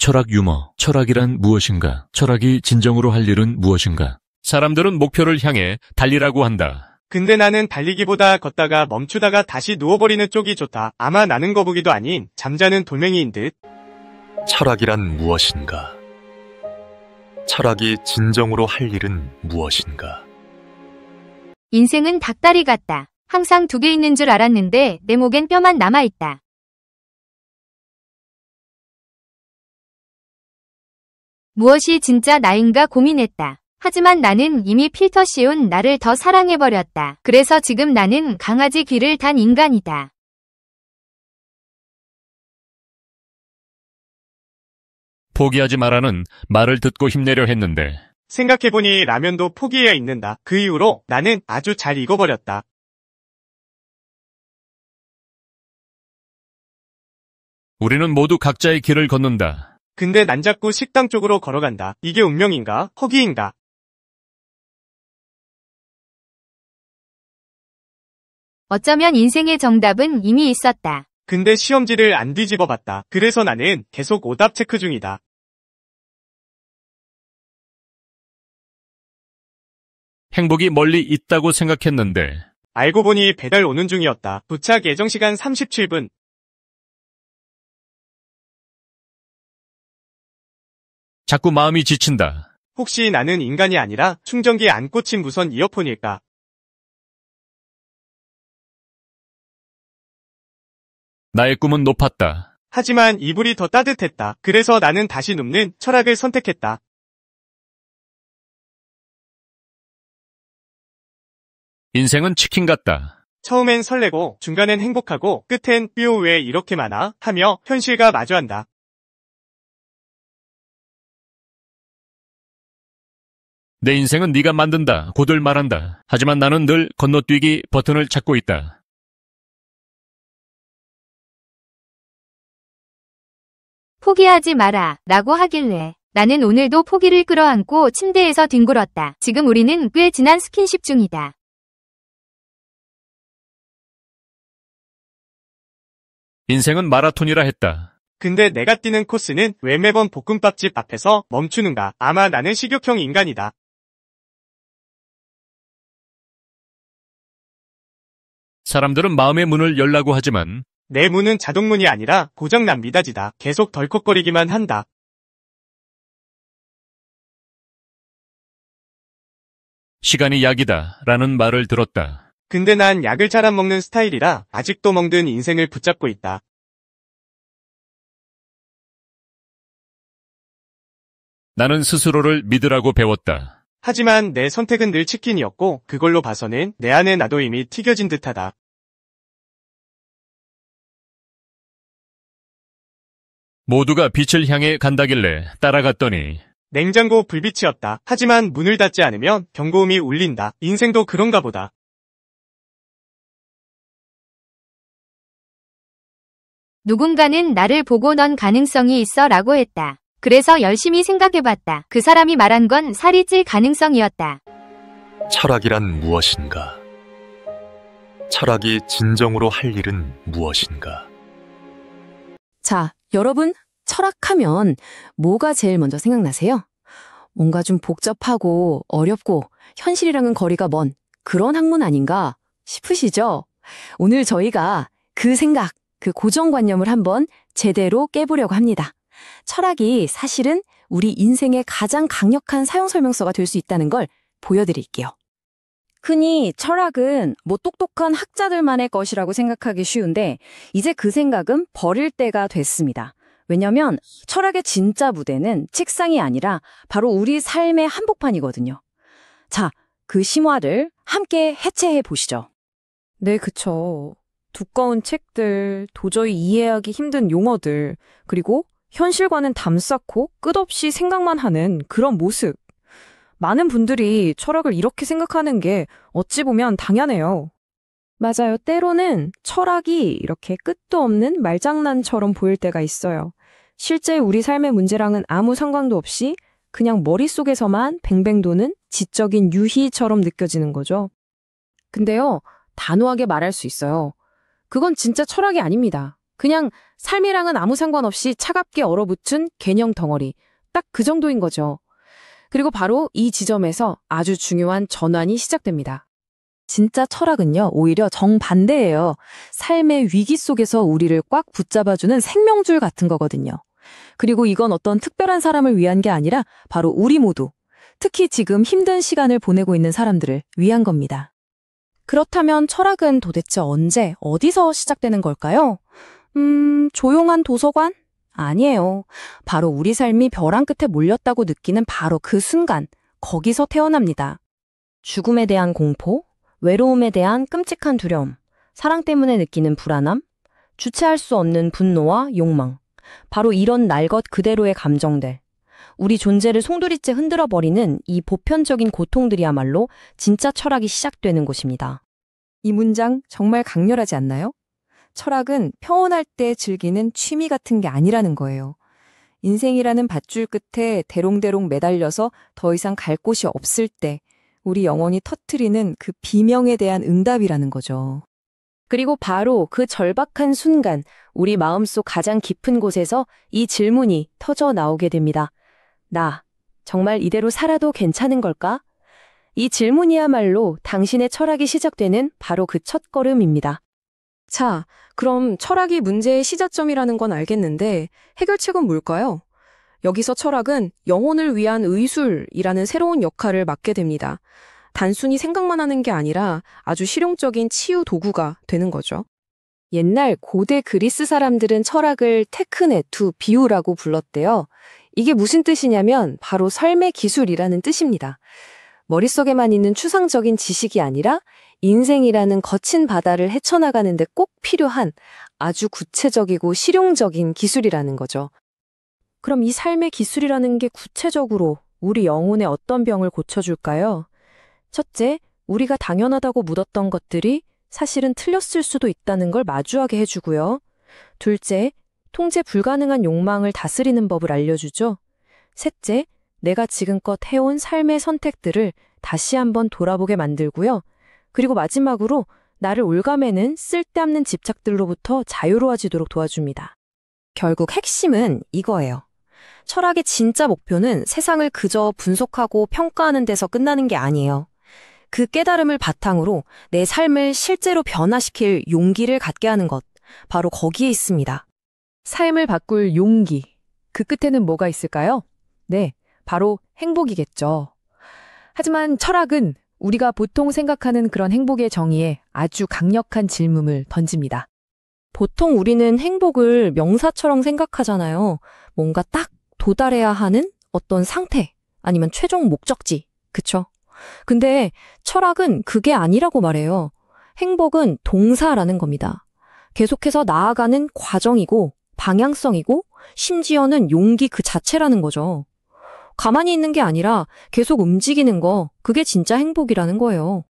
철학 유머. 철학이란 무엇인가? 철학이 진정으로 할 일은 무엇인가? 사람들은 목표를 향해 달리라고 한다. 근데 나는 달리기보다 걷다가 멈추다가 다시 누워버리는 쪽이 좋다. 아마 나는 거북이도 아닌 잠자는 돌멩이인 듯. 철학이란 무엇인가? 철학이 진정으로 할 일은 무엇인가? 인생은 닭다리 같다. 항상 두 개 있는 줄 알았는데 내 목엔 뼈만 남아있다. 무엇이 진짜 나인가 고민했다. 하지만 나는 이미 필터 씌운 나를 더 사랑해버렸다. 그래서 지금 나는 강아지 귀를 단 인간이다. 포기하지 마라는 말을 듣고 힘내려 했는데 생각해보니 라면도 포기해야 있는다. 그 이후로 나는 아주 잘 익어버렸다. 우리는 모두 각자의 길을 걷는다. 근데 난 자꾸 식당 쪽으로 걸어간다. 이게 운명인가? 허기인가? 어쩌면 인생의 정답은 이미 있었다. 근데 시험지를 안 뒤집어 봤다. 그래서 나는 계속 오답 체크 중이다. 행복이 멀리 있다고 생각했는데 알고 보니 배달 오는 중이었다. 도착 예정 시간 37분. 자꾸 마음이 지친다. 혹시 나는 인간이 아니라 충전기에 안 꽂힌 무선 이어폰일까? 나의 꿈은 높았다. 하지만 이불이 더 따뜻했다. 그래서 나는 다시 눕는 철학을 선택했다. 인생은 치킨 같다. 처음엔 설레고 중간엔 행복하고 끝엔 뼈 왜 이렇게 많아? 하며 현실과 마주한다. 내 인생은 네가 만든다. 고들 말한다. 하지만 나는 늘 건너뛰기 버튼을 찾고 있다. 포기하지 마라 라고 하길래 나는 오늘도 포기를 끌어안고 침대에서 뒹굴었다. 지금 우리는 꽤 진한 스킨십 중이다. 인생은 마라톤이라 했다. 근데 내가 뛰는 코스는 왜 매번 볶음밥집 앞에서 멈추는가? 아마 나는 식욕형 인간이다. 사람들은 마음의 문을 열라고 하지만 내 문은 자동문이 아니라 고장난 미닫이다. 계속 덜컥거리기만 한다. 시간이 약이다 라는 말을 들었다. 근데 난 약을 잘 안 먹는 스타일이라 아직도 멍든 인생을 붙잡고 있다. 나는 스스로를 믿으라고 배웠다. 하지만 내 선택은 늘 치킨이었고 그걸로 봐서는 내 안에 나도 이미 튀겨진 듯하다. 모두가 빛을 향해 간다길래 따라갔더니 냉장고 불빛이었다. 하지만 문을 닫지 않으면 경고음이 울린다. 인생도 그런가 보다. 누군가는 나를 보고 넌 가능성이 있어 라고 했다. 그래서 열심히 생각해봤다. 그 사람이 말한 건 살이 찔 가능성이었다. 철학이란 무엇인가? 철학이 진정으로 할 일은 무엇인가? 자, 여러분, 철학하면 뭐가 제일 먼저 생각나세요? 뭔가 좀 복잡하고 어렵고 현실이랑은 거리가 먼 그런 학문 아닌가 싶으시죠? 오늘 저희가 그 생각, 그 고정관념을 한번 제대로 깨보려고 합니다. 철학이 사실은 우리 인생의 가장 강력한 사용설명서가 될 수 있다는 걸 보여드릴게요. 흔히 철학은 똑똑한 학자들만의 것이라고 생각하기 쉬운데 이제 그 생각은 버릴 때가 됐습니다. 왜냐면 철학의 진짜 무대는 책상이 아니라 바로 우리 삶의 한복판이거든요. 자, 그 심화를 함께 해체해 보시죠. 네, 그쵸. 두꺼운 책들, 도저히 이해하기 힘든 용어들, 그리고 현실과는 담쌓고 끝없이 생각만 하는 그런 모습. 많은 분들이 철학을 이렇게 생각하는 게 어찌 보면 당연해요. 맞아요. 때로는 철학이 이렇게 끝도 없는 말장난처럼 보일 때가 있어요. 실제 우리 삶의 문제랑은 아무 상관도 없이 그냥 머릿속에서만 뱅뱅 도는 지적인 유희처럼 느껴지는 거죠. 근데요, 단호하게 말할 수 있어요. 그건 진짜 철학이 아닙니다. 그냥 삶이랑은 아무 상관없이 차갑게 얼어붙은 개념 덩어리. 딱 그 정도인 거죠. 그리고 바로 이 지점에서 아주 중요한 전환이 시작됩니다. 진짜 철학은요, 오히려 정반대예요. 삶의 위기 속에서 우리를 꽉 붙잡아주는 생명줄 같은 거거든요. 그리고 이건 어떤 특별한 사람을 위한 게 아니라 바로 우리 모두, 특히 지금 힘든 시간을 보내고 있는 사람들을 위한 겁니다. 그렇다면 철학은 도대체 언제, 어디서 시작되는 걸까요? 조용한 도서관? 아니에요. 바로 우리 삶이 벼랑 끝에 몰렸다고 느끼는 바로 그 순간, 거기서 태어납니다. 죽음에 대한 공포, 외로움에 대한 끔찍한 두려움, 사랑 때문에 느끼는 불안함, 주체할 수 없는 분노와 욕망, 바로 이런 날 것 그대로의 감정들, 우리 존재를 송두리째 흔들어버리는 이 보편적인 고통들이야말로 진짜 철학이 시작되는 곳입니다. 이 문장 정말 강렬하지 않나요? 철학은 평온할 때 즐기는 취미 같은 게 아니라는 거예요. 인생이라는 밧줄 끝에 대롱대롱 매달려서 더 이상 갈 곳이 없을 때 우리 영혼이 터뜨리는 그 비명에 대한 응답이라는 거죠. 그리고 바로 그 절박한 순간 우리 마음속 가장 깊은 곳에서 이 질문이 터져 나오게 됩니다. 나 정말 이대로 살아도 괜찮은 걸까? 이 질문이야말로 당신의 철학이 시작되는 바로 그 첫걸음입니다. 자, 그럼 철학이 문제의 시작점이라는 건 알겠는데 해결책은 뭘까요? 여기서 철학은 영혼을 위한 의술이라는 새로운 역할을 맡게 됩니다. 단순히 생각만 하는 게 아니라 아주 실용적인 치유 도구가 되는 거죠. 옛날 고대 그리스 사람들은 철학을 테크네투, 비유라고 불렀대요. 이게 무슨 뜻이냐면 바로 삶의 기술이라는 뜻입니다. 머릿속에만 있는 추상적인 지식이 아니라 인생이라는 거친 바다를 헤쳐나가는 데 꼭 필요한 아주 구체적이고 실용적인 기술이라는 거죠. 그럼 이 삶의 기술이라는 게 구체적으로 우리 영혼의 어떤 병을 고쳐줄까요? 첫째, 우리가 당연하다고 묻었던 것들이 사실은 틀렸을 수도 있다는 걸 마주하게 해주고요. 둘째, 통제 불가능한 욕망을 다스리는 법을 알려주죠. 셋째, 내가 지금껏 해온 삶의 선택들을 다시 한번 돌아보게 만들고요. 그리고 마지막으로 나를 올가매는 쓸데없는 집착들로부터 자유로워지도록 도와줍니다. 결국 핵심은 이거예요. 철학의 진짜 목표는 세상을 그저 분석하고 평가하는 데서 끝나는 게 아니에요. 그 깨달음을 바탕으로 내 삶을 실제로 변화시킬 용기를 갖게 하는 것, 바로 거기에 있습니다. 삶을 바꿀 용기, 그 끝에는 뭐가 있을까요? 네, 바로 행복이겠죠. 하지만 철학은 우리가 보통 생각하는 그런 행복의 정의에 아주 강력한 질문을 던집니다. 보통 우리는 행복을 명사처럼 생각하잖아요. 뭔가 딱 도달해야 하는 어떤 상태, 아니면 최종 목적지, 그쵸? 근데 철학은 그게 아니라고 말해요. 행복은 동사라는 겁니다. 계속해서 나아가는 과정이고 방향성이고 심지어는 용기 그 자체라는 거죠. 가만히 있는 게 아니라 계속 움직이는 거, 그게 진짜 행복이라는 거예요.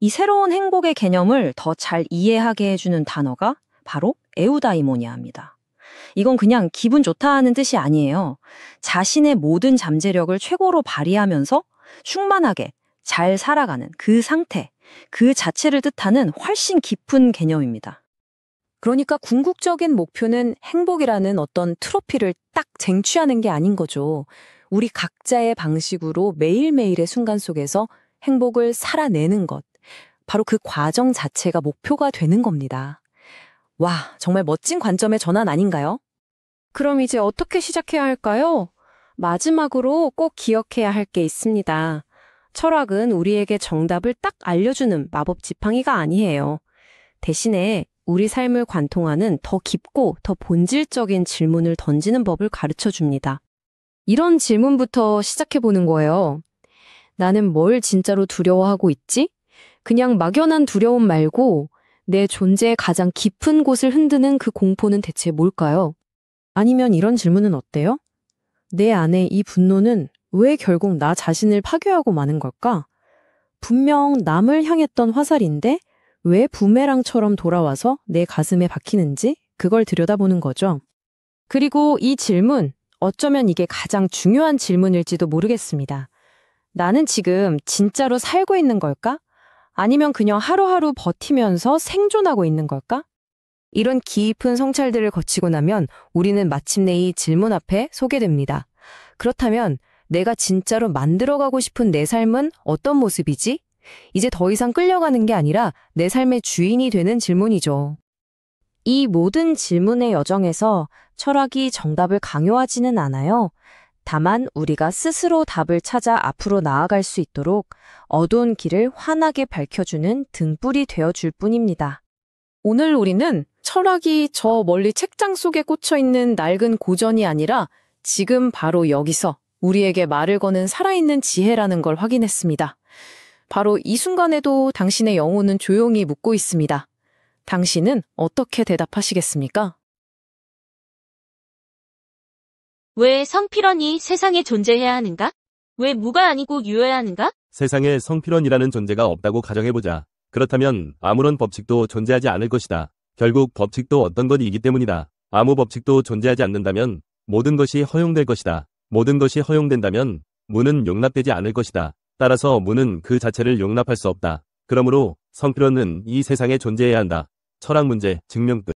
이 새로운 행복의 개념을 더 잘 이해하게 해주는 단어가 바로 에우다이모니아입니다. 이건 그냥 기분 좋다 하는 뜻이 아니에요. 자신의 모든 잠재력을 최고로 발휘하면서 충만하게 잘 살아가는 그 상태, 그 자체를 뜻하는 훨씬 깊은 개념입니다. 그러니까 궁극적인 목표는 행복이라는 어떤 트로피를 딱 쟁취하는 게 아닌 거죠. 우리 각자의 방식으로 매일매일의 순간 속에서 행복을 살아내는 것, 바로 그 과정 자체가 목표가 되는 겁니다. 와, 정말 멋진 관점의 전환 아닌가요? 그럼 이제 어떻게 시작해야 할까요? 마지막으로 꼭 기억해야 할 게 있습니다. 철학은 우리에게 정답을 딱 알려주는 마법 지팡이가 아니에요. 대신에 우리 삶을 관통하는 더 깊고 더 본질적인 질문을 던지는 법을 가르쳐 줍니다. 이런 질문부터 시작해보는 거예요. 나는 뭘 진짜로 두려워하고 있지? 그냥 막연한 두려움 말고 내 존재의 가장 깊은 곳을 흔드는 그 공포는 대체 뭘까요? 아니면 이런 질문은 어때요? 내 안에 이 분노는 왜 결국 나 자신을 파괴하고 마는 걸까? 분명 남을 향했던 화살인데 왜 부메랑처럼 돌아와서 내 가슴에 박히는지 그걸 들여다보는 거죠. 그리고 이 질문, 어쩌면 이게 가장 중요한 질문일지도 모르겠습니다. 나는 지금 진짜로 살고 있는 걸까? 아니면 그냥 하루하루 버티면서 생존하고 있는 걸까? 이런 깊은 성찰들을 거치고 나면 우리는 마침내 이 질문 앞에 서게 됩니다. 그렇다면 내가 진짜로 만들어가고 싶은 내 삶은 어떤 모습이지? 이제 더 이상 끌려가는 게 아니라 내 삶의 주인이 되는 질문이죠. 이 모든 질문의 여정에서 철학이 정답을 강요하지는 않아요. 다만 우리가 스스로 답을 찾아 앞으로 나아갈 수 있도록 어두운 길을 환하게 밝혀주는 등불이 되어줄 뿐입니다. 오늘 우리는 철학이 저 멀리 책장 속에 꽂혀있는 낡은 고전이 아니라 지금 바로 여기서 우리에게 말을 거는 살아있는 지혜라는 걸 확인했습니다. 바로 이 순간에도 당신의 영혼은 조용히 묻고 있습니다. 당신은 어떻게 대답하시겠습니까? 왜 성필원이 세상에 존재해야 하는가? 왜 무가 아니고 유여야 하는가? 세상에 성필원이라는 존재가 없다고 가정해보자. 그렇다면 아무런 법칙도 존재하지 않을 것이다. 결국 법칙도 어떤 것이기 때문이다. 아무 법칙도 존재하지 않는다면 모든 것이 허용될 것이다. 모든 것이 허용된다면 무는 용납되지 않을 것이다. 따라서 무는 그 자체를 용납할 수 없다. 그러므로 성필원은 이 세상에 존재해야 한다. 철학 문제 증명 끝.